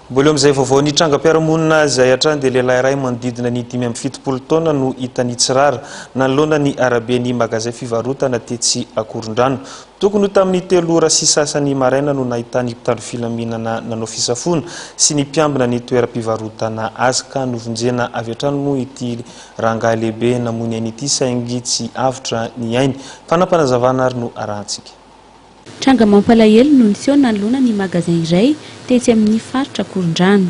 Mbola amin'izay vaovao ny trangam-piarahamonina izay hatrany dia lehilahy iray manodidina ny 570 taona no hita nitsirara nanoloana ny araben'ny magazay fivarotana tetsy Akorondrano. Tokony ho tamin'ny 3 ora sy sasany maraina no nahitany mpitandro filaminana nanao fisafona sy ny mpiambina ny toeram-pivarotana azy ka novonjena avy hatrany moa ity rangahy lehibe namony an'ity saingy tsy avotra ny ainy. Fanampanazavana ary no arahantsika. Tranga mampalahelo no niseho nanoloana ny magazin iray tetsy amin'ny faritra Akorondrano.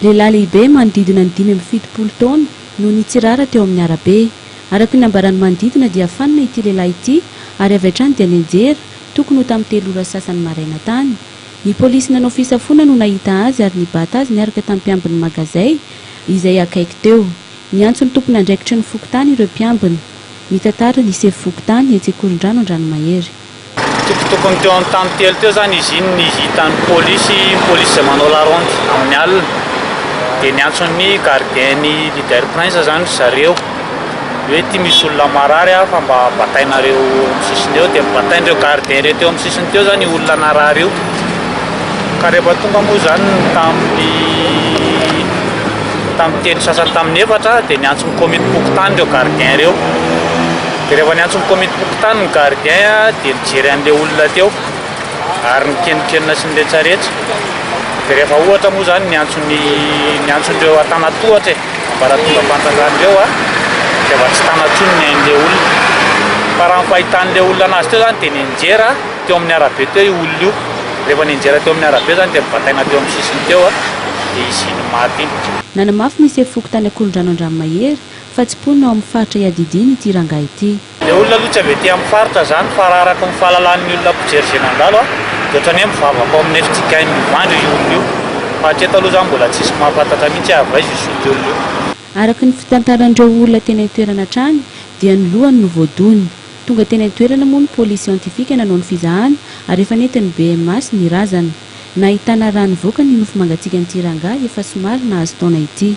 Lehilahy lehibe manodidina ny 570 taona no nitsirara teo amin'ny arabe. Araka ny ambarany manodidina dia fanina ity lehilahy ity ary avy hatrany dia nianjera tokony ho tamin'ny 3 ora sasany maraina tany. Ny polisy nanao fisafona no nahita azy ary nibata azy niaraka tamin'ny mpiambin'ny magazay izay akaiky teo. Niantso ny tompony andraikitry ny fokotany ireo mpiambina. Mitantara ny sefy fokotany etsy Akorondrano Andranomahery. Tokony teo amin'ny tany telo teo zany izy iny ny hitan'ny polisy izay manao larondy amin'ny alina dia niantso ny gardien'ny leader prince zany zareo hoe ty misy olona marary fa mba batainareo amin'ny sisiny eo dia batain'ireo gardien ireo teo amin'ny sisiny teo zany olona narary io ka rehefa tonga moa zany tamin'ny teny sasany tamin'ny 4 dia niantso ny komity pokotany ireo gardien ireo. Dia rehefa niantso ny komity pokotany ny gardien dia nijery an'ilay olona teo ary nikenikenina sy ny retsaretra. Dia rehefa ohatra moa zany niantson'ireo an-tanatohatra ambaratonga fantatrandreo dia efa tsy tanatsony ny ain'ilay olona. Fa raha ny fahitan'ilay olona anazy teo zany dia nianjera teo amin'ny arabe teo io olona io. Rehefa nianjera teo amin'ny arabe zany dia nibataina teo amin'ny sisiny teo dia izy no maty. Nanamafy ny sefy fokotany Akorondrano Andranomahery fa tsy ponina ao amin'ny faritra Iadidiny ity rangahy ity. Ilay olona aloha tsy avy ety amin'ny faritra zany fa raha araka ny fahalalan'ny olona mpijery izay nandalo dia ohatrany hoe mivavaka ao amin'ny efitsikainy mivandro io olona io. Fa hatreto aloha zany mbola tsisy mahafantatra mihitsy avaiza io solika olona io. Araka ny fitantaran'ireo olona teny an-toerana hatrany dia ny lohany no voadony. Tonga teny an-toerana moa ny polisy siantifika nanao ny fizahana ary efa nentin'ny BMS ny razana. Nahitana rano voaka ny nofo mangatsiaka an'ity rangahy efa somary nahazo taona ity.